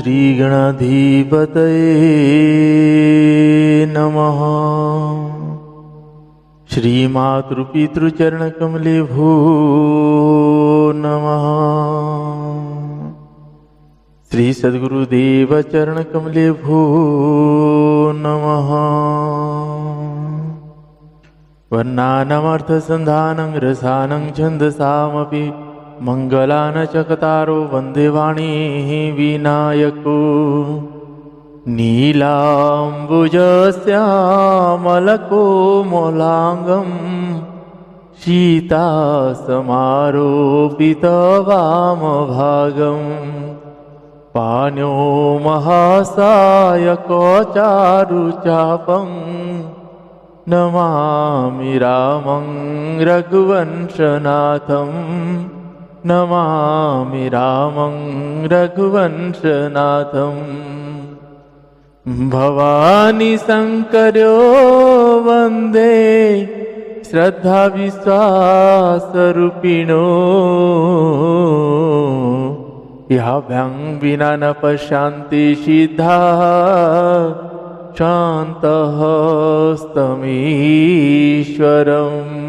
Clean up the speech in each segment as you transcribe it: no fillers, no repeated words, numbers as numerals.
श्रीगणाधिपतये नमः। श्रीमातृपितृचरणकमलेभ्यो नमः। श्री सद्गुरुदेव चरणकमलेभ्यो नमः। वर्णानामर्थसन्धानं रसानं छन्दसामपि मंगलान चकतारो वंदे वाणी विनायको। नीलाम्बुजस्यामलकोमलाङ्गं सीतासमारोपितवामभागं पाणौ महासायकचारुचापं नमामि रामं रघुवंशनाथं। नमामि रामं रघुवंशनाथं। भवानी शंकर्यो वंदे श्रद्धा विश्वासरूपिणो। याभ्यां विना न पश्यन्ति सिद्धाः शान्तहस्तमीश्वरम्।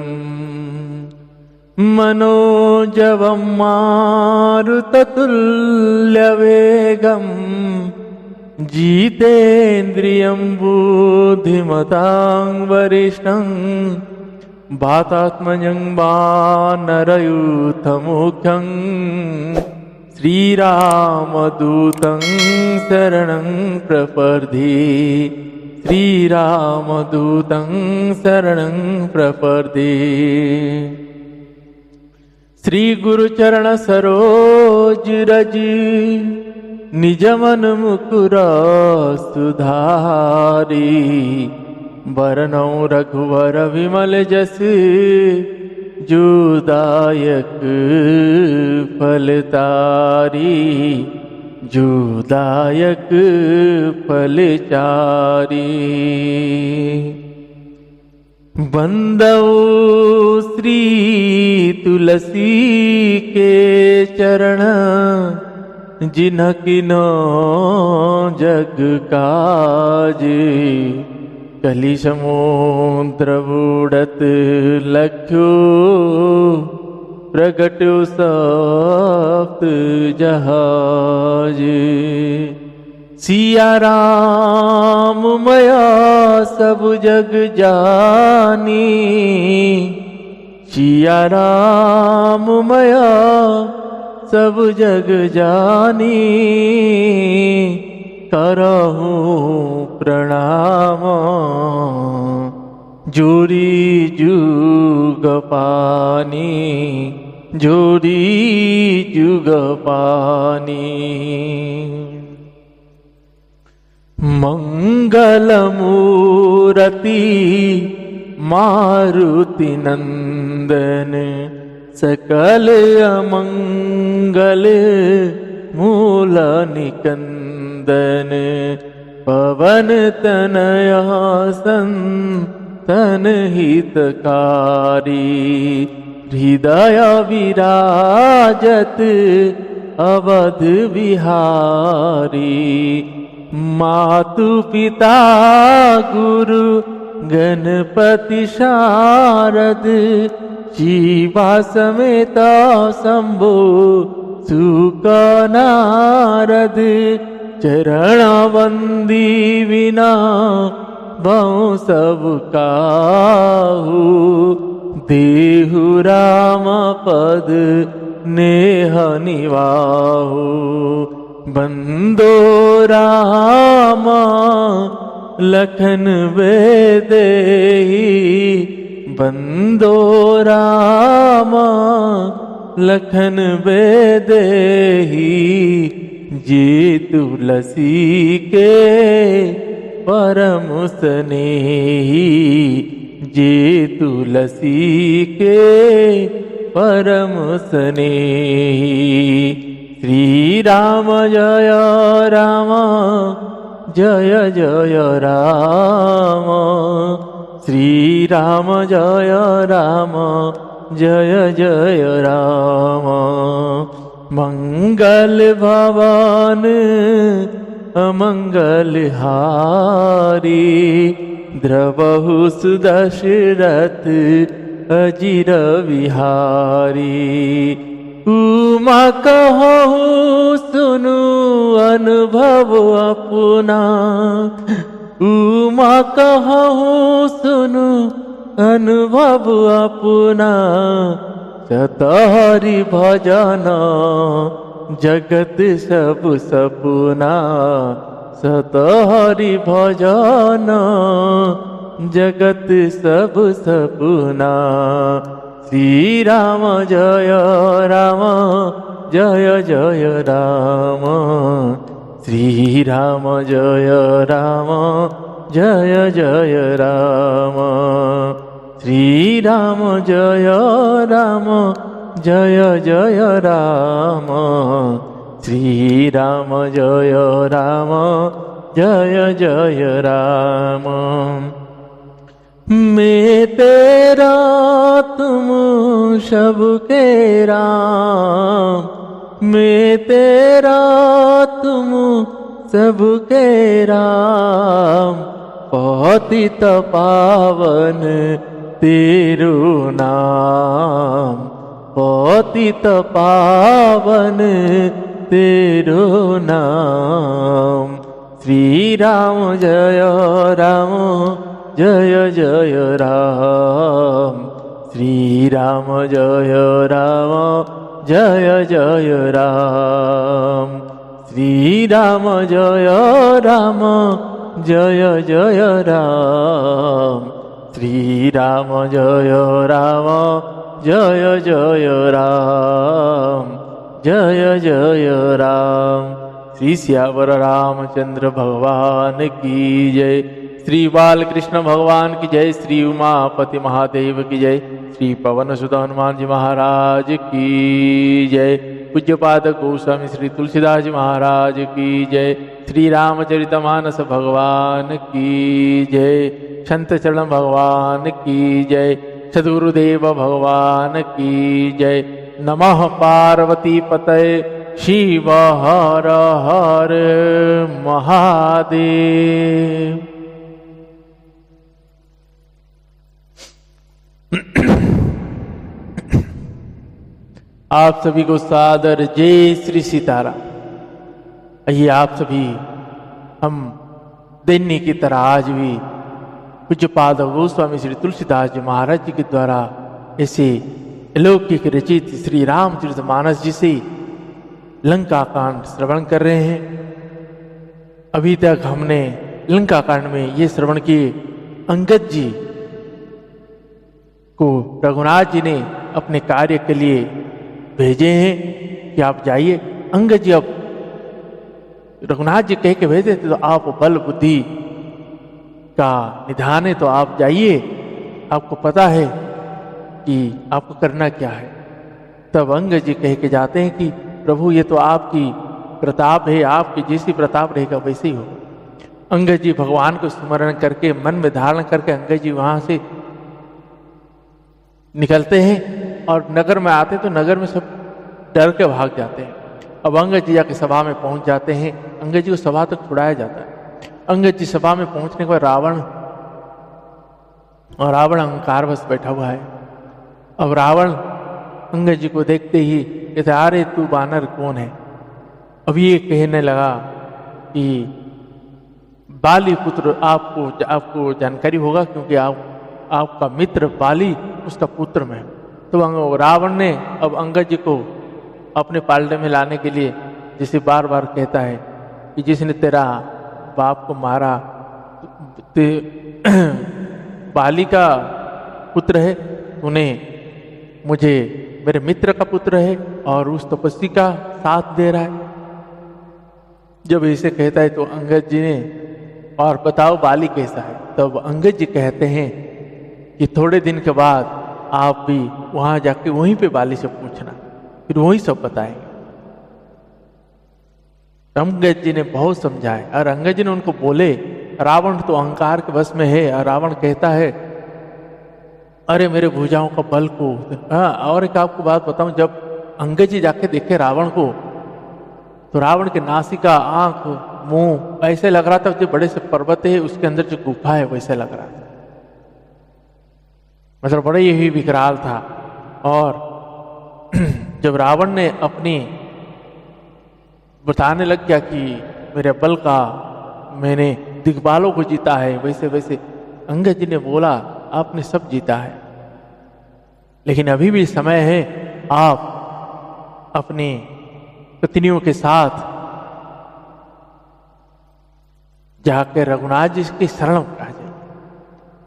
मनोजवं मारुततुल्यवेगं जितेन्द्रियं बुद्धिमतां वरिष्ठं। वातात्मजं वानरयूथमुख्यं श्रीरामदूतं शरणं प्रपद्ये। श्रीरामदूतं शरणं प्रपद्ये। श्री गुरुचरण सरोज रज निजमन मुकुर सुधारी। वरनौ रघुवर विमल जस जोदायक फलतारी। जोदायक फलचारी। बंदौ श्री तुलसी के चरण जिनकिनो जग काज। कलि समुद्र बुड़त लख्यो प्रगट्यो सप्त जहाज। सिया राम मया सब जग जानी। सिया राम मया सब जग जानी। करहूँ प्रणाम जोरी जुग पानी। जोरी जुग पानी। मंगलमूर्ति मारुति नंदन सकल अमंगल मूल निकंदन। पवन तनया संतन हितकारी। हृदय विराजत अवध विहारी। मातु पिता गुरु गणपति शारद। जीवा समेत शंभु सुख नारद। चरण वंदी विना बहु सब काहू। देहु राम पद नेह निवाहु। बंदो राम लखन वेदेही। बंदो राम लखन वेदेही। जे तुलसी के परम स्नेही। जे तुलसी के परम स्नेही। श्री राम जय राम जय जय राम। श्री राम जय राम जय जय राम। मंगल भवन अमंगल हारी, द्रवहु सुदशरथ अजिर विहारी। उमा कहु सुनु अनुभव अपना, उमा कहु सुनु अनुभव अपना। सतहरि भजन जगत सब सपना, सतहरि भजन जगत सब सपना। श्री राम जय राम जय जय राम, श्री राम जय राम जय जय राम, श्री राम जय राम जय जय राम, श्री राम जय राम जय जय राम। मैं तेरा तुम सबके राम, मैं तेरा तुम सबके राम। पतित पावन तेरो नाम, पतित पावन तेरो नाम। श्री राम जय राम जय जय राम, श्री राम जय राम जय जय राम, श्री राम जय राम जय जय राम, श्री राम जय राम जय जय राम, जय जय राम। श्री श्यावर रामचंद्र भगवान की जय, श्री बालकृष्ण भगवान की जय, श्री उमापति महादेव की जय, श्री पवन सुत हनुमान जी महाराज की जय, पूज्यपाद गोस्वामी श्री तुलसीदास जी महाराज की जय, श्री रामचरितमानस भगवान की जय, संत चरण भगवान की जय, सद्गुरुदेव भगवान की जय। नमः पार्वती पतये शिव हर हर महादेव। आप सभी को सादर जय श्री सीताराम। आइए आप सभी हम दैन्य की तरह आज भी पूज्यपाद गोस्वामी श्री तुलसीदास जी महाराज जी के द्वारा ऐसे अलौकिक रचित श्री रामचरितमानस जी से लंका कांड श्रवण कर रहे हैं। अभी तक हमने लंका कांड में ये श्रवण किए, अंगद जी को रघुनाथ जी ने अपने कार्य के लिए भेजे हैं कि आप जाइए। अंगद जी अब रघुनाथ जी कह के भेजे थे तो आप बल बुद्धि का निधान है तो आप जाइए, आपको पता है कि आपको करना क्या है। तब अंगद जी कह के जाते हैं कि प्रभु ये तो आपकी प्रताप है, आपकी जैसी प्रताप रहेगा वैसे ही होगा। अंगद जी भगवान को स्मरण करके मन में धारण करके अंगद जी वहां से निकलते हैं और नगर में आते तो नगर में सब डर के भाग जाते हैं। अब अंगद जी जाके सभा में पहुंच जाते हैं, अंगद जी को सभा तक छुड़ाया जाता है। अंगद जी सभा में पहुंचने के बाद रावण अहंकारवश बैठा हुआ है। अब रावण अंगद जी को देखते ही कहते अरे तू बानर कौन है। अब ये कहने लगा कि बाली पुत्र आपको जानकारी होगा क्योंकि आपका मित्र बाली उसका पुत्र में। तो रावण ने अब अंगद जी को अपने पालने में लाने के लिए जिसे बार बार कहता है कि जिसने तेरा बाप को मारा बाली का पुत्र है, उन्हें मुझे मेरे मित्र का पुत्र है और उस तपस्वी का साथ दे रहा है। जब इसे कहता है तो अंगद जी ने और बताओ बाली कैसा है। तब अंगद जी कहते हैं कि थोड़े दिन के बाद आप भी वहां जाके वहीं पे बाली से पूछना, फिर वही सब बताएंगे। अंगद जी ने बहुत समझाए और अंगद जी ने उनको बोले रावण तो अहंकार के वश में है। और रावण कहता है अरे मेरे भुजाओं का बल को। हाँ, और एक आपको बात बताऊं, जब अंगद जी जाके देखे रावण को, तो रावण के नासिका, आंख, मुंह ऐसे लग रहा था जो बड़े से पर्वत है उसके अंदर जो गुफा है वैसे लग रहा था, मतलब बड़ा ही विकराल था। और जब रावण ने अपनी बताने लग गया कि मेरे बल का मैंने दिग्बालों को जीता है, वैसे वैसे अंगद जी ने बोला आपने सब जीता है, लेकिन अभी भी समय है, आप अपनी पत्नियों के साथ जाकर रघुनाथ जी की शरण में आ जाइए,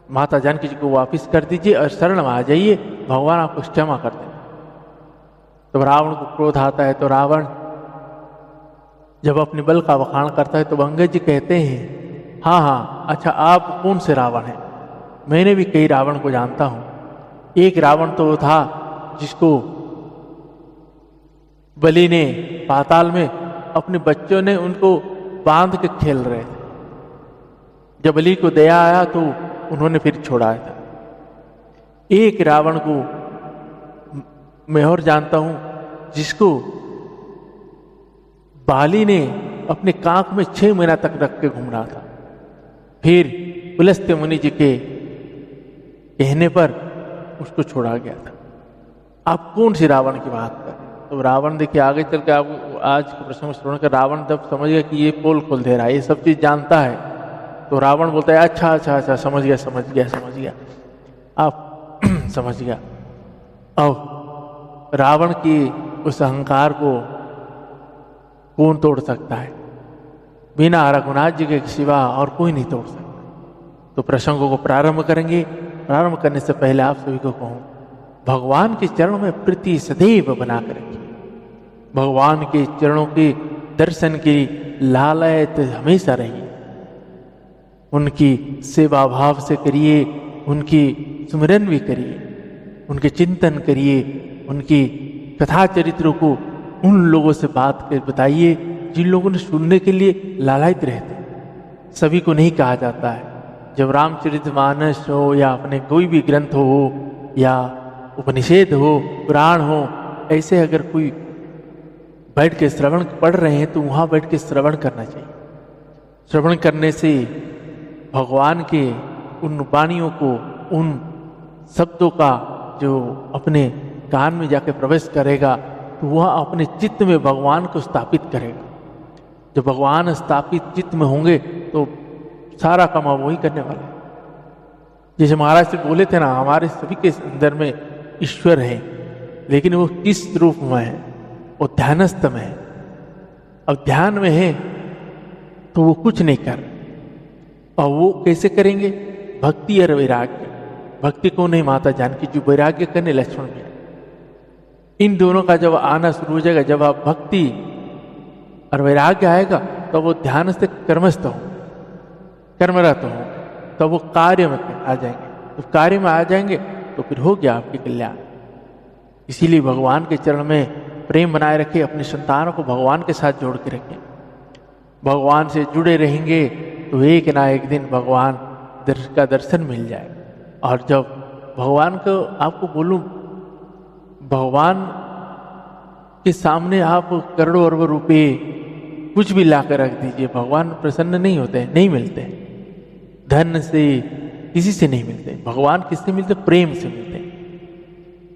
माता जानकी जी को वापिस कर दीजिए और शरण में आ जाइए, भगवान आपको क्षमा कर देंगे। तो रावण को क्रोध आता है, तो रावण जब अपने बल का वखाण करता है तो अंगद जी कहते हैं हाँ हाँ अच्छा आप कौन से रावण हैं, मैंने भी कई रावण को जानता हूं। एक रावण तो वो था जिसको बलि ने पाताल में अपने बच्चों ने उनको बांध के खेल रहे थे, जब बलि को दया आया तो उन्होंने फिर छोड़ाया था। एक रावण को मैं और जानता हूं जिसको बाली ने अपने कांख में 6 महीना तक रख के घूम रहा था, फिर पुलस्त्य मुनि जी के कहने पर उसको छोड़ा गया था। आप कौन सी रावण की बात कर रहे हैं? तो रावण देखिए आगे चल के आप आज के प्रसंग श्रवण कर रावण जब समझ गया कि ये पोल खोल दे रहा है, ये सब चीज जानता है, तो रावण बोलता है अच्छा अच्छा अच्छा समझ गया आप समझ गया। अब रावण की उस अहंकार को कौन तोड़ सकता है? बिना रघुनाथ जी के सिवा और कोई नहीं तोड़ सकता। तो प्रसंगों को प्रारंभ करेंगे। प्रारंभ करने से पहले आप सभी को कहूं, भगवान के चरणों में प्रीति सदैव बना कर रखिए। भगवान के चरणों के दर्शन की लालयत हमेशा रहिए, उनकी सेवा भाव से करिए, उनकी सुमिरन भी करिए, उनके चिंतन करिए, उनकी कथा चरित्रों को उन लोगों से बात कर बताइए जिन लोगों ने सुनने के लिए लालायित रहते। सभी को नहीं कहा जाता है। जब रामचरितमानस हो या अपने कोई भी ग्रंथ हो या उपनिषद हो, पुराण हो, ऐसे अगर कोई बैठ के श्रवण पढ़ रहे हैं तो वहां बैठ के श्रवण करना चाहिए। श्रवण करने से भगवान के उन वाणियों को, उन शब्दों का जो अपने कान में जाके प्रवेश करेगा तो वह अपने चित्त में भगवान को स्थापित करेगा। जब भगवान स्थापित चित्त में होंगे तो सारा काम वही करने वाले हैं। जैसे महाराज से बोले थे ना, हमारे सभी के अंदर में ईश्वर है, लेकिन वो किस रूप में है? वो ध्यानस्थ में है। अब ध्यान में है तो वो कुछ नहीं कर, और वो कैसे करेंगे? भक्ति और वैराग्य। भक्ति को नहीं माता जानकी जी, वैराग्य करने लक्ष्मण भी। इन दोनों का जब आना शुरू हो जाएगा, जब आप भक्ति और वैराग्य आएगा तो वो ध्यान से कर्मस्थ हो, कर्मरत हो, तो वो कार्य में आ जाएंगे। तो कार्य में आ जाएंगे तो फिर हो गया आपकी कल्याण। इसीलिए भगवान के चरण में प्रेम बनाए रखें, अपनी संतानों को भगवान के साथ जोड़ के रखें। भगवान से जुड़े रहेंगे तो एक ना एक दिन भगवान का दर्शन मिल जाए। और जब भगवान को आपको बोलूं, भगवान के सामने आप करोड़ों अरबों रुपए कुछ भी ला कर रख दीजिए, भगवान प्रसन्न नहीं होते, नहीं मिलते। धन से किसी से नहीं मिलते, भगवान किससे मिलते? प्रेम से मिलते।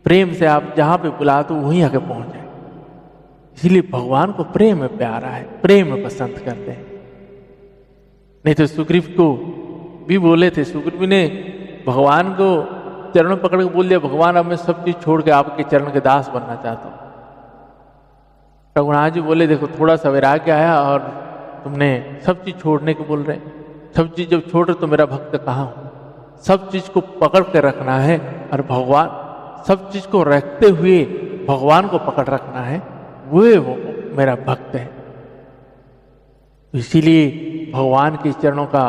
प्रेम से आप जहां पे बुला तो वहीं आके पहुंच जाए। इसलिए भगवान को प्रेम में प्यारा है, प्रेम में पसंद करते हैं। नहीं तो सुग्रीव को भी बोले थे, सुग्रीव ने भगवान को चरण पकड़ के बोल दिया, भगवान अब मैं सब चीज छोड़ के आपके चरण के दास बनना चाहता हूं। रघुनाथ जी बोले देखो थोड़ा सा वैराग्य आया और तुमने सब चीज छोड़ने को बोल रहे। सब चीज जब छोड़ रहे तो मेरा भक्त कहाँ हो? सब चीज को पकड़ कर रखना है, और भगवान सब चीज को रखते हुए भगवान को पकड़ रखना है, वो मेरा भक्त है। इसीलिए भगवान के चरणों का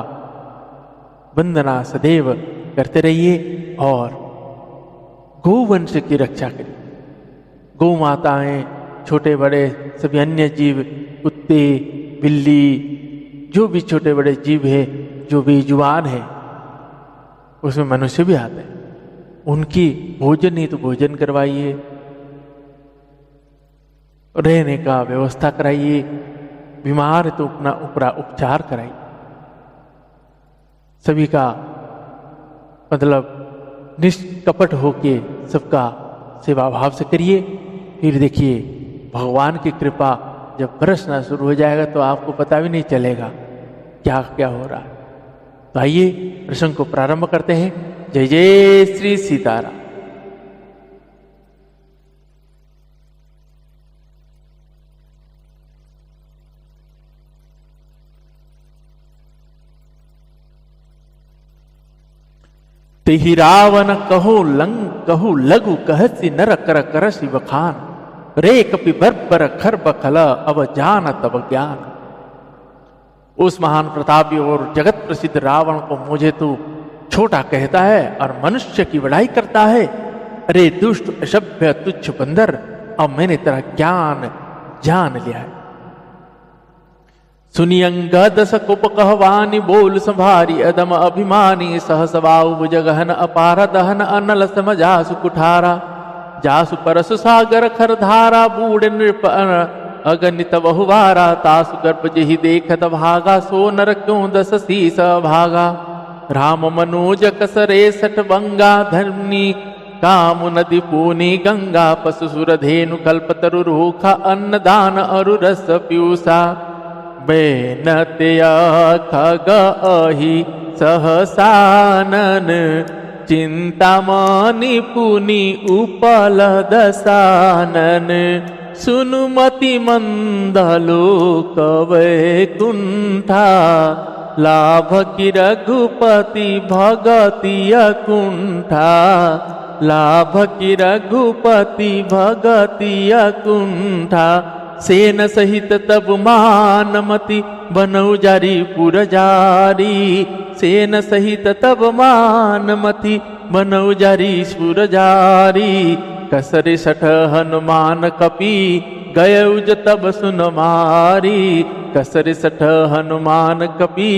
वंदना सदैव करते रहिए और गोवंश की रक्षा करिए। गौ माताएं, छोटे बड़े सभी अन्य जीव, कुत्ते, बिल्ली, जो भी छोटे बड़े जीव है, जो बेजुबान है, उसमें मनुष्य भी आते हैं, उनकी भोजन नहीं तो भोजन करवाइए, रहने का व्यवस्था कराइए, बीमार है तो अपना उपचार कराइए। सभी का मतलब निष्कपट होके सबका सेवा भाव से करिए। फिर देखिए भगवान की कृपा जब बरसना शुरू हो जाएगा तो आपको पता भी नहीं चलेगा क्या क्या हो रहा है। तो आइए प्रसंग को प्रारंभ करते हैं। जय जय श्री सीताराम। तेहि रावण कहु लघु कहसी नर कर करसी बखान, रे कपि बर्बर खर खल अब जान तब ज्ञान। उस महान प्रतापी और जगत प्रसिद्ध रावण को मुझे तो छोटा कहता है और मनुष्य की बड़ाई करता है। अरे दुष्ट असभ्य तुच्छ बंदर, अब मैंने तेरा ज्ञान जान लिया है। सुनी अंगद सकुप कहवानी, बोल संभारी अदम अभिमानी। सहस बाहु भुजगहन अपार दहन, अनल सम जासु कुठारा। जासु परसु सागर खर धारा, बूढ़ नृप अगणित बहुवारा। तासु गर्भ जहि देखत भागा, सो नर क्यों दस शीस भागा। राम मनोज कसरे सठ बंगा, धर्मनी काम नदी पूनी गंगा। पशु सुर धेनु कल्पतरु रूखा, अन्न दान अरु रस पीयूषा। बैनत्या खग अहि सहसानन, चिंतामणि पुनि उपल दसानन। सुनुमति मंदलोक वैकुंठा, लाभ की रघुपति भगति अकुंठा। लाभ की रघुपति भगति अकुंठा। सेन सहित तब मानमति, बनऊ जारी पुर जारी। सेन सहित तब मानमति, बनऊ जारी पुर जारी। कसरे सठ हनुमान कपि, गयउज तब सुन मारी। कसरे सठ हनुमान कपि,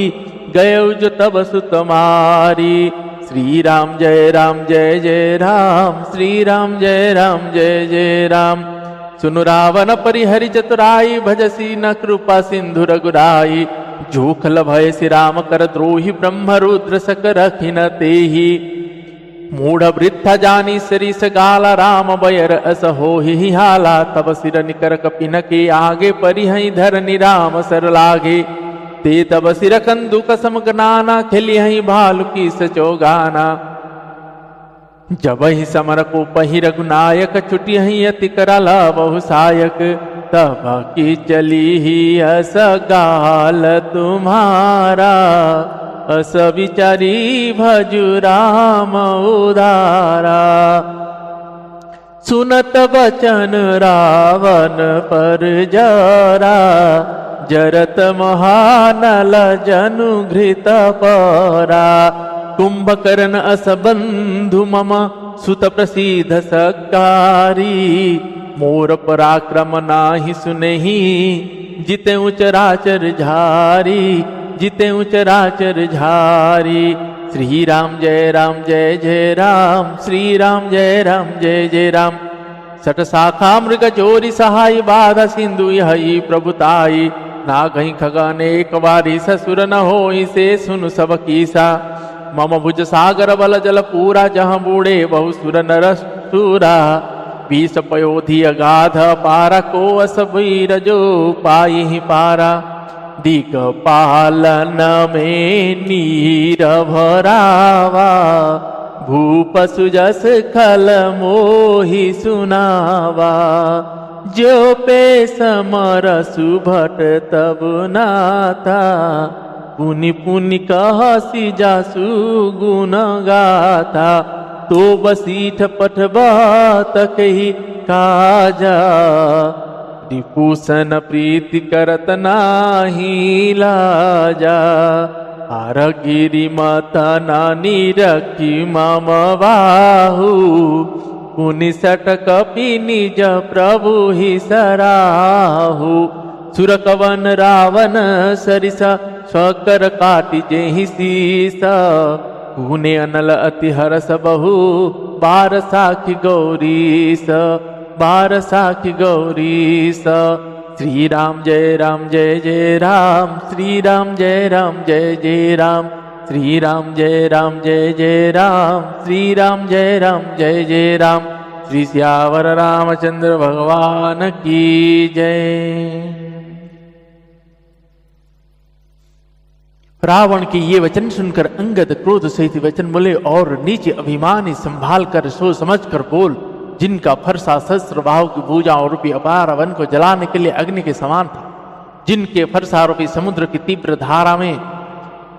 गयउज तब सुत मारी। श्री राम जय जय राम। श्री राम जय जय राम। सुनु रावण परिहरि चतुराई, भजसी न कृपा सिंधु रघुराई। जोखल भय श्री राम कर द्रोही, ब्रह्म रुद्र सक रखिन तेहि। मूढ़ वृद्ध जानी सरिस गाला, राम बयर अस होहि हाला। तब सिर निकर कपिन के आगे, परिहि धरनि राम सर लागे। ते तब सिर कंदुक समगनाना, खेलिहि भालु की सचोगाना। जब ही समर को पहि रघुनायक, छुटियहि अति कराल बहु सायक। तब की चली ही अस गाल तुम्हारा, अस विचारी भजु राम उदारा। सुनत बचन रावण पर जरा, जरत महानल जनु घृत परा। कुंभकर्ण अस बंधु मम, सुत प्रसिद्ध सकारी। मोर पराक्रम नाही सुनहि, जिते उचराचर झारी। जिते उचराचर झारी। श्री राम जय जय राम। श्री राम जय जय राम। सठ शाखा मृग चोरी सहाय, बाधा सिंधु यही प्रभुताई। नागहि खगनेक वारी, ससुर न होई से सुन सब कीसा। मम भुज सागर बल जल पूरा, जहाँ बूढ़े बहु सुर नर सूरा। बीस पयोधि अगाध पारा, को अस वीर जो पाई ही पारा। दिग पालन में नीर भरावा, भूप सुजस खल मोहि सुनावा। जो पे समर सुभट तब नाथा, पुनि पुनि कहसी जासु गुण गाथा। तो बसीठ पठबा तकहि काजा, रिपुसन प्रीति करत नाही लाजा। आर गिरि माता नानी रखी मम बाहु, पुनि सट कपि निज प्रभु ही सराहु। सुर कवन रावण सरिसा, स्वकर काटि जेहि सीसा। पुने अनल अति हरस बहु, बार साखी गौरीस। बारसा की गौरी सा। श्री राम जय जय राम, श्री राम जय जय राम, श्री राम जय राम, श्री राम जय राम। श्री सियावर रामचंद्र भगवान की जय। रावण के ये वचन सुनकर अंगद क्रोध सहित वचन बोले और नीचे अभिमानी संभाल कर सोच समझ कर बोल, जिनका फरसा सहस्त्र बाहु की भुजाओं रूपी अपार वन को जलाने के लिए अग्नि के समान था, जिनके फरसा रूपी समुद्र की तीव्र धारा में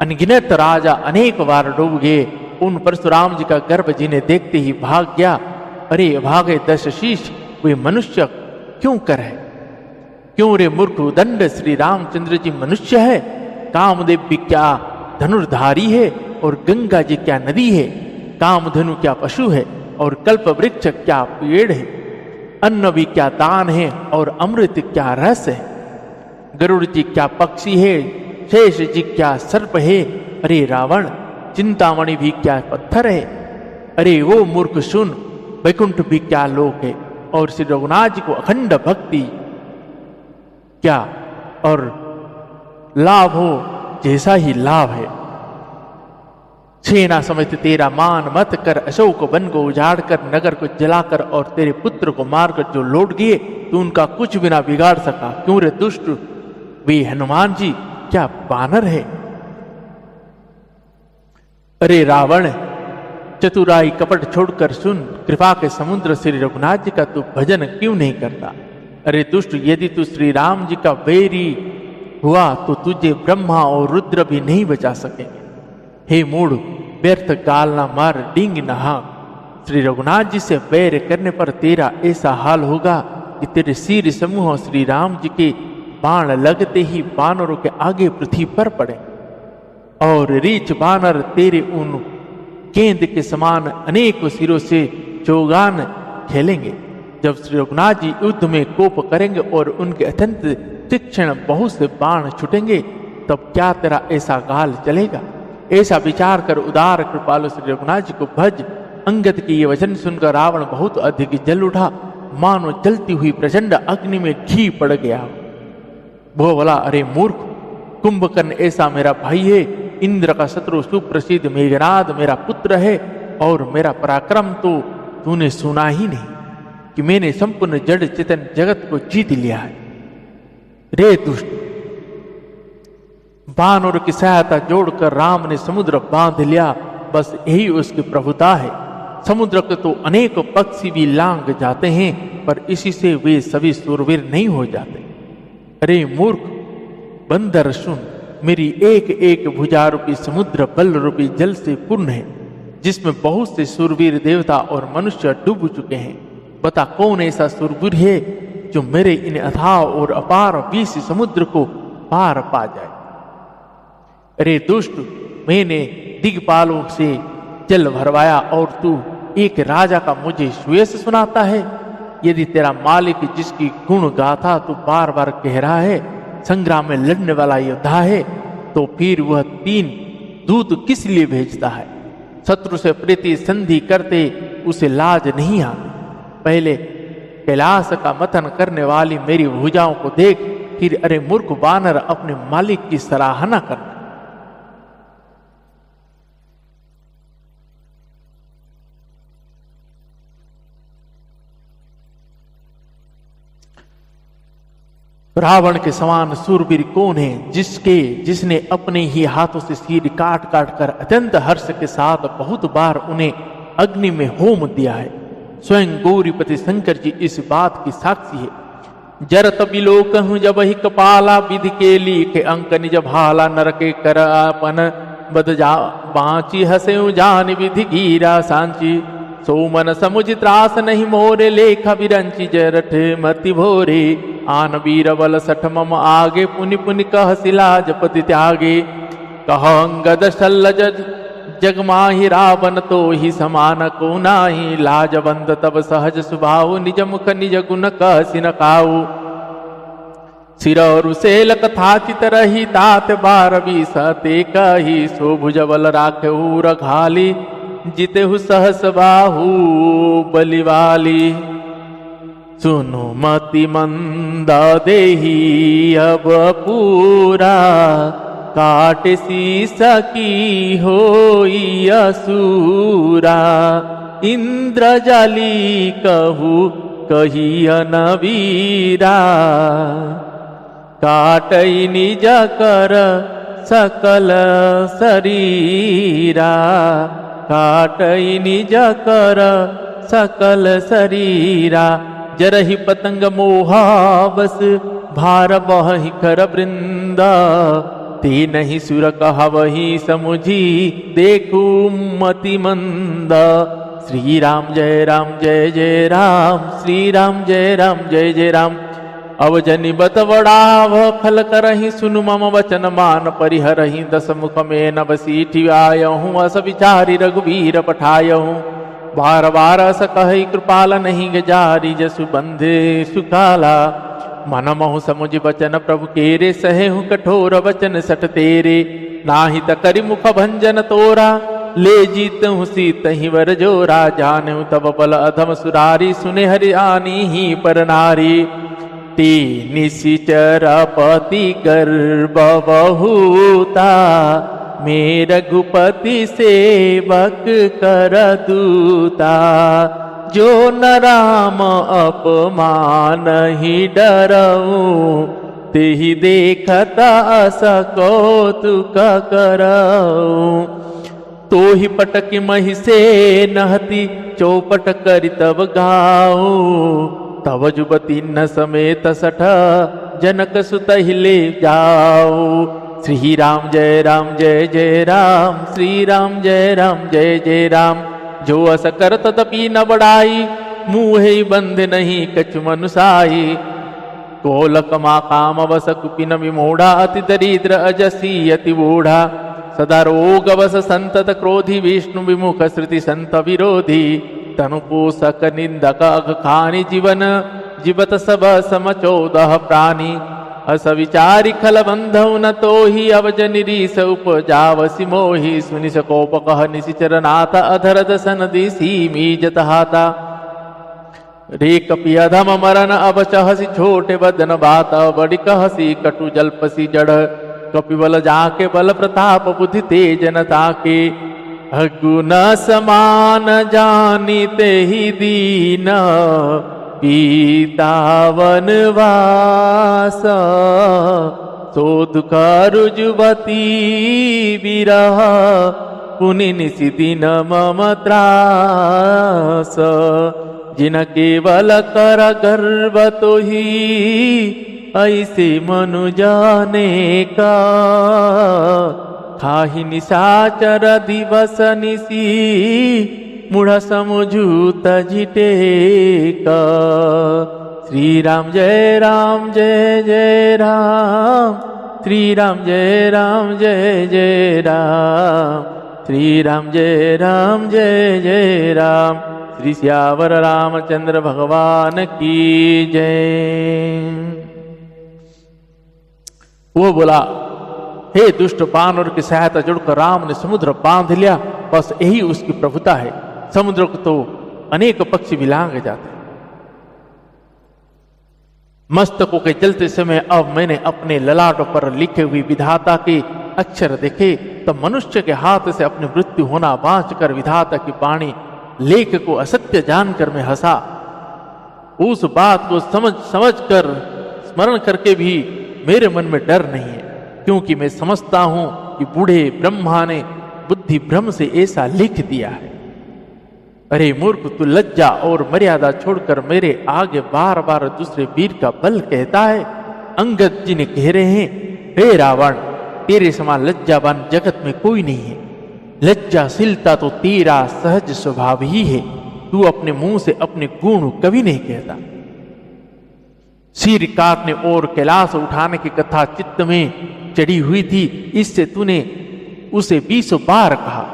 अनगिनत राजा अनेक बार डूब गए, उन परशुराम जी का गर्भ जिन्हें देखते ही भाग गया। अरे भागे दश शीश, वे मनुष्य क्यों कर है? क्यों रे मूर्ख दंड, श्री रामचंद्र जी मनुष्य है? कामदेव भी क्या धनुर्धारी है और गंगा जी क्या नदी है? कामधनु क्या पशु है और कल्प वृक्ष क्या पेड़ है? अन्न भी क्या दान है और अमृत क्या रस है? गरुड़ जी क्या पक्षी है, शेष जी क्या सर्प है? अरे रावण, चिंतामणि भी क्या पत्थर है? अरे वो मूर्ख सुन, वैकुंठ भी क्या लोक है और श्री रघुनाथ जी को अखंड भक्ति क्या और लाभ हो जैसा ही लाभ है। सेना समेत तेरा मान मत कर, अशोक वन को उजाड़ कर, नगर को जलाकर और तेरे पुत्र को मारकर जो लौट गए, तो उनका कुछ भी ना बिगाड़ सका। क्यों रे दुष्ट, वे हनुमान जी क्या बानर है? अरे रावण, चतुराई कपट छोड़कर सुन, कृपा के समुद्र श्री रघुनाथ जी का तू भजन क्यों नहीं करता? अरे दुष्ट, यदि तू श्री राम जी का वैरी हुआ तो तुझे ब्रह्मा और रुद्र भी नहीं बचा सकेंगे। हे मूढ़, व्यर्थ गाल ना मार, डींग नहा। श्री रघुनाथ जी से वैर करने पर तेरा ऐसा हाल होगा कि तेरे सिर समूह श्री राम जी के बाण लगते ही बानरों के आगे पृथ्वी पर पड़े और रीछ बानर तेरे उन गेंद के समान अनेक सिरों से चौगान खेलेंगे। जब श्री रघुनाथ जी युद्ध में कोप करेंगे और उनके अत्यंत तीक्ष्ण बहुत से बाण छुटेंगे, तब क्या तेरा ऐसा गाल चलेगा? ऐसा विचार कर उदार कृपालु श्री रघुनाथ जी को भज। अंगद के ये वचन सुनकर रावण बहुत अधिक जल उठा, मानो जलती हुई प्रचंड अग्नि में घी पड़ गया। वो बोला, अरे मूर्ख, कुंभकर्ण ऐसा मेरा भाई है, इंद्र का शत्रु सुप्रसिद्ध मेघनाद मेरा पुत्र है, और मेरा पराक्रम तो तूने सुना ही नहीं कि मैंने संपूर्ण जड़ चेतन जगत को जीत लिया है। रे दुष्ट, बानर की सहायता जोड़कर राम ने समुद्र बांध लिया, बस यही उसकी प्रभुता है। समुद्र के तो अनेक पक्षी भी लांग जाते हैं, पर इसी से वे सभी सूरवीर नहीं हो जाते। अरे मूर्ख बंदर सुन, मेरी एक एक भुजा रूपी समुद्र बल रूपी जल से पूर्ण है, जिसमें बहुत से सूरवीर देवता और मनुष्य डूब चुके हैं। बता कौन ऐसा सूरवीर है जो मेरे इन अथाह और अपार 20 समुद्र को पार पा जाए। अरे दुष्ट, मैंने दिग्पालों से जल भरवाया और तू एक राजा का मुझे सुयश सुनाता है। यदि तेरा मालिक जिसकी गुण गाथा तू बार बार कह रहा है संग्राम में लड़ने वाला योद्धा है, तो फिर वह 3 दूत किस लिए भेजता है? शत्रु से प्रीति संधि करते उसे लाज नहीं आती। पहले कैलाश का मथन करने वाली मेरी भुजाओं को देख, फिर अरे मूर्ख बानर अपने मालिक की सराहना करना। रावण के समान सूरवीर कौन है जिसने अपने ही हाथों से सिर काट काट कर अत्यंत हर्ष के साथ बहुत बार उन्हें अग्नि में होम दिया है। स्वयं गौरीपति शंकर जी इस बात की साक्षी है। जरत बिलोकहु जब ही कपाला विधि के लिखे अंक निज भाला, नरके कर अपन बद जा बाची हसे जान विधि गिरा सांची। सोमन समुझ त्रास नहीं मोरे, लेखा बिरंची जरठ मति भोरे। आन वीर बल सठ मम आगे, पुनि पुनि कह सिलाज पति त्यागे। कह अंगद शल्लज जगमाहि, रावण तो ही समान को नाही। लाजबंद तब सहज स्वभाव, निज मुख निज गुण कह सिनकाऊ। सिरौरु सेल कथा चित रही, तात 12 सते कही। सो भुज बल राखेहु रघाली, जितेहु सहस बाहु बलिवाली। सुनो मति मंद देही अब पूरा, काट सी सकी होई असुरा। इंद्र जाली कहू कही अनवीरा, काटई निज कर सकल शरीरा। काटई निज कर सकल शरीरा। जरहि पतंग मोहा बस, भार बहि कर वृंदा। ते नहीं सुर कहवहि समुझी, देखू मति मंद। श्री राम जय जय राम, श्री राम जय जय राम। अवजनि बत बड़ाव फल करहि, सुनु मम वचन मान परिहरहि। दस मुख में नव सीठी आयहूँ, अस विचारी रघुवीर पठायहूँ। बार बार अस कहि कृपाल नहीं गजारी, जसु बंधे सुकाला। मन मोह समुझ बचन प्रभु केरे, सहे हूँ कठोर वचन सठ तेरे। नाही त करि मुख भंजन तोरा, ले जीत हूँ सीत ही वर जोरा। जाने तब बल अधम सुरारी, सुने हरि आनी ही पर नारी। ते निशिचर पति गर्भ बहुता, मैं रघुपति सेवक कर दूता। जो न राम अपमान ही डरऊं, तेहि देखता अस कौतुक करऊं। तो ही पटक मही से नहती, चौपट करि तब गाऊं। तव जुबती न समेत सठ, जनक सुत ही ले जाओ। श्री राम जय जय राम, श्री राम जय जय राम। जो अस कर तदपि न बड़ाई, मुँहे बंध नहीं कछु मनुसाई। कोलक मा काम बस कुपिन विमोढ़ा, अति दरिद्र अजसी अति बूढ़ा। सदा रोग बस संतत क्रोधी, विष्णु विमुख श्रुति संत विरोधी। तनु पोषक निंदक अघ खानी, जीवन जीवत सब सम 14 प्राणी। अस विचारी खल बंधउ न तोहि, अवज निरीस उपजावसि मोहि। सुनि सकोप कह निशिचर नाथ, अधर दसन दिसी मीजत हाता। रे कपि अधम मरन अब चहसी, छोटे बदन बात बड़ी कहसी। कटु जल्पसी जड़ कपिबल जाके, बल प्रताप बुद्धि तेज न ताके। गुण समान जानिते ही दीन, पीतावन वास। सो दुख रुजुबती विरह, पुनि निशि दिन मम त्रास। जिन केवल कर गर्व तो ही, ऐसे मनु जाने का। खाहि निशाचर दिवस निसी, मूढ़ समुझूत जिटेका। श्री राम जय जय राम, श्री राम जय जय राम। श्री राम जय जय राम। श्री श्यावर रामचंद्र भगवान की जय। वो बोला, हे दुष्ट बानर की सहायता जुड़कर राम ने समुद्र बांध लिया। बस यही उसकी प्रभुता है। समुद्र को तो अनेक पक्षी भी लांघ जाते हैं। मस्तकों के चलते समय अब मैंने अपने ललाटों पर लिखे हुए विधाता के अक्षर देखे, तब मनुष्य के हाथ से अपनी मृत्यु होना बाँच कर विधाता की वाणी लेख को असत्य जानकर मैं हंसा। उस बात को समझ कर स्मरण करके भी मेरे मन में डर नहीं है, क्योंकि मैं समझता हूं कि बूढ़े ब्रह्मा ने बुद्धि भ्रम से ऐसा लिख दिया है। अरे मूर्ख, तू लज्जा और मर्यादा छोड़कर मेरे आगे बार बार दूसरे वीर का बल कहता है। अंगद जी ने कह रहे हैं, हे रावण, तेरे समान लज्जावान जगत में कोई नहीं है। लज्जाशीलता तो तेरा सहज स्वभाव ही है। तू अपने मुंह से अपने गुण कभी नहीं कहता। सिर काटने और कैलाश उठाने की कथा चित्त में चढ़ी हुई थी, इससे तूने उसे 20 बार कहा।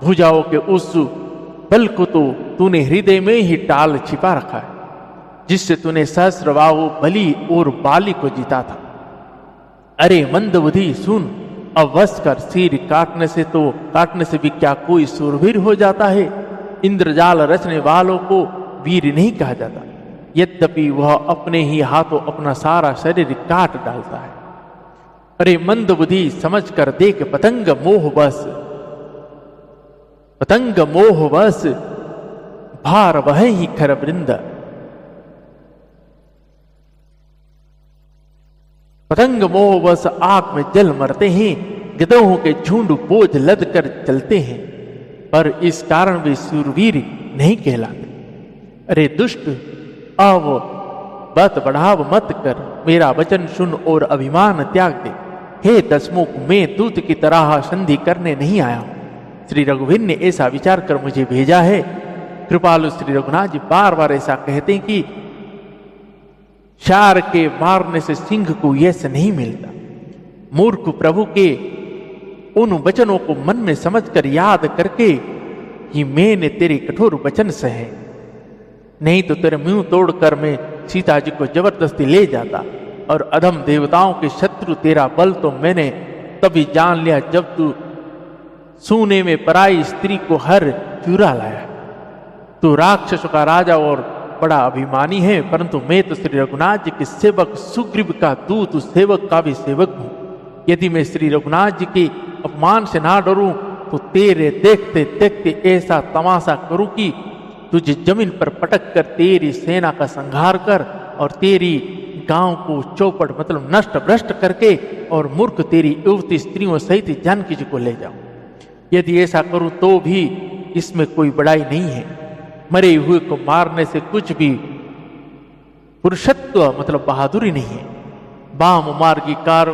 भुजाओं के उस बल को तो तूने हृदय में ही टाल छिपा रखा है, जिससे तूने सहस्रबाहु बलि और बाली को जीता था। अरे मंदबुद्धि, सुन, अवश्य कर, सिर काटने से भी क्या कोई सूरवीर हो जाता है? इंद्रजाल रचने वालों को वीर नहीं कहा जाता। यद्यपि वह अपने ही हाथों अपना सारा शरीर काट डालता है। अरे मंद बुद्धि समझ कर देख पतंग मोह बस भार वह ही खर वृंद। पतंग मोह बस आग में जल मरते हैं, गिद्धों के झुंड बोझ लद कर चलते हैं, पर इस कारण वे शूरवीर नहीं कहलाते। अरे दुष्ट, अब बात बढ़ाव मत कर, मेरा वचन सुन और अभिमान त्याग दे। हे दशमुख, मैं दूत की तरह संधि करने नहीं आया हूं। श्री रघुवीर ने ऐसा विचार कर मुझे भेजा है। कृपालु श्री रघुनाथ जी बार बार ऐसा कहते हैं कि शार के मारने से सिंह को यश नहीं मिलता। मूर्ख प्रभु के उन वचनों को मन में समझकर याद करके कि मैंने तेरे कठोर वचन सहे, नहीं तो तेरे मुंह तोड़कर मैं सीता जी को जबरदस्ती ले जाता। और अधम देवताओं के शत्रु तेरा बल तो मैंने तभी जान लिया जब तू सोने में पराई स्त्री को हर चुरा लाया। तू राक्षसों का राजा और बड़ा अभिमानी है, परंतु मैं तो श्री रघुनाथ जी के सेवक सुग्रीव का दूत, सेवक का भी सेवक हूं। यदि मैं श्री रघुनाथ जी के अपमान से ना डरूं तो तेरे देखते देखते ऐसा तमाशा करूं कि तुझे जमीन पर पटक कर तेरी सेना का संहार कर और तेरी गांव को चौपट मतलब नष्ट भ्रष्ट करके और मूर्ख तेरी युवती स्त्रियों सहित जानकी जी को ले जाऊं। यदि ऐसा करूं तो भी इसमें कोई बड़ाई नहीं है। मरे हुए को मारने से कुछ भी पुरुषत्व मतलब बहादुरी नहीं है। वाम मार्गी कार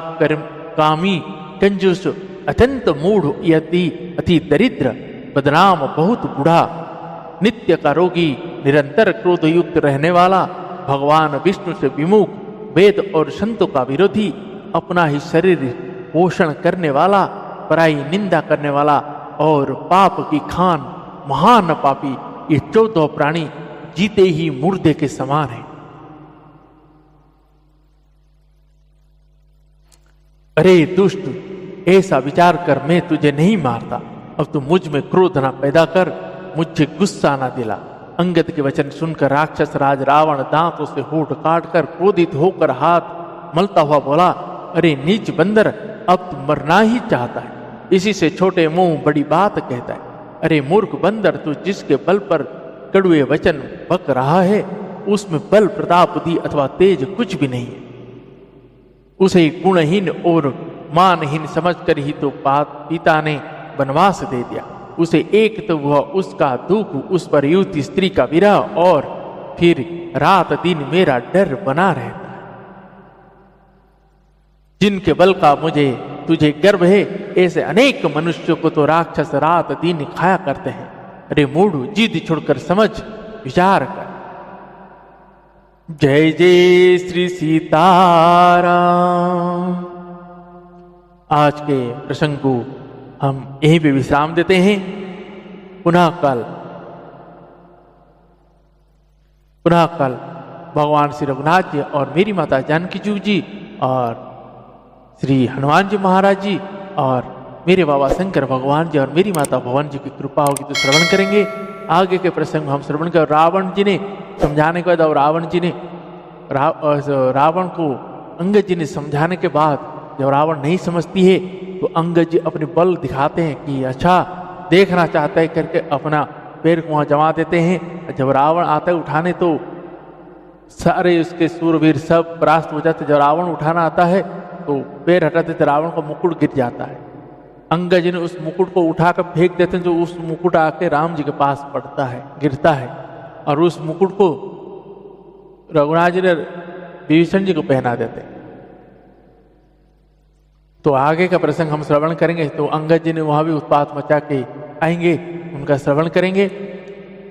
कामी कंजूस अत्यंत मूढ़ यदि अति दरिद्र बदनाम बहुत बूढ़ा नित्य का रोगी निरंतर क्रोध युक्त रहने वाला भगवान विष्णु से विमुख वेद और संतों का विरोधी अपना ही शरीर पोषण करने वाला पराई निंदा करने वाला और पाप की खान महान पापी, ये 14 प्राणी जीते ही मुर्दे के समान है। अरे दुष्ट, ऐसा विचार कर मैं तुझे नहीं मारता। अब तू मुझ में क्रोध ना पैदा कर, मुझे गुस्सा ना दिला। अंगद के वचन सुनकर राक्षस राज रावण दांतों से होठ काटकर क्रोधित होकर हाथ मलता हुआ बोला, अरे नीच बंदर, अब तू मरना ही चाहता है, इसी से छोटे मुंह बड़ी बात कहता है। अरे मूर्ख बंदर, तू जिसके बल पर कड़ुए वचन बक रहा है उसमें बल प्रताप बुद्धि अथवा तेज कुछ भी नहीं है। उसे गुणहीन और मानहीन समझकर ही तो पिता ने वनवास दे दिया। उसे एक तो वह उसका दुख, उस पर युवती स्त्री का विरह और फिर रात दिन मेरा डर बना रहता है। जिनके बल का मुझे तुझे गर्व है, ऐसे अनेक मनुष्यों को तो राक्षस रात दिन खाया करते हैं। अरे मूढ़, जिद छोड़कर समझ विचार कर। जय जय श्री सीताराम। आज के प्रसंग को हम यहीं पे विश्राम देते हैं। पुनः कल भगवान श्री रघुनाथ जी और मेरी माता जानकी जी और श्री हनुमान जी महाराज जी और मेरे बाबा शंकर भगवान जी और मेरी माता भवन जी की कृपा होगी तो श्रवण करेंगे। आगे के प्रसंग हम श्रवण कर। रावण जी ने समझाने के बाद और रावण जी ने रावण को अंगद जी ने समझाने के बाद जब रावण नहीं समझती है तो अंगद जी अपने बल दिखाते हैं कि अच्छा देखना चाहता है करके अपना पैर को वहां जमा देते हैं। जब रावण आता है उठाने तो सारे उसके सूरवीर सब परास्त हो जाते। जब रावण उठाना आता है तो पैर हटाते तो रावण का मुकुट गिर जाता है। अंगद जी ने उस मुकुट को उठाकर फेंक देते हैं, जो उस मुकुट आके राम जी के पास पड़ता है, गिरता है, और उस मुकुट को रघुनाथ जी ने विभीषण जी को पहना देते। तो आगे का प्रसंग हम श्रवण करेंगे। तो अंगद जी ने वहां भी उत्पात मचा के आएंगे, उनका श्रवण करेंगे।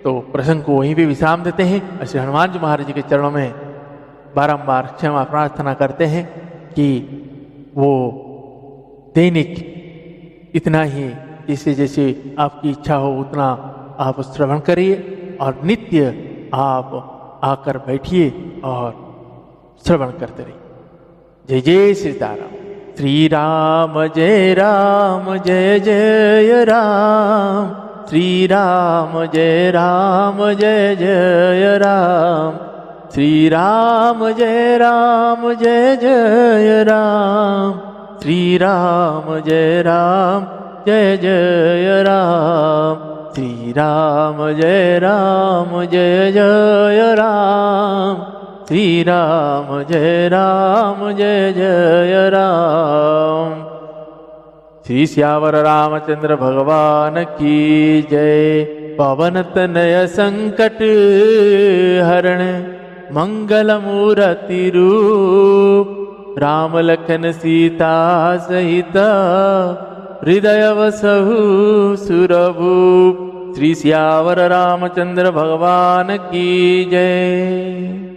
तो प्रसंग को वहीं भी विश्राम देते हैं। श्री हनुमान जी महाराज जी के चरणों में बारंबार क्षमा प्रार्थना करते हैं कि वो दैनिक इतना ही जैसे जैसे आपकी इच्छा हो उतना आप श्रवण करिए और नित्य आप आकर बैठिए और श्रवण करते रहिए। जय जय सीताराम। श्री राम जय राम जय जय राम, श्री राम जय जय राम, श्री राम जय राम, श्री राम जय राम, श्री राम जय राम, श्री राम जय राम। श्री श्यावर रामचंद्र भगवान की जय। पवन तनय संकट हरण, मंगल मूर्ति रूप, राम लखन सीता सहित, हृदय वसहु सुरभूप। श्री श्यावर रामचंद्र भगवान की जय।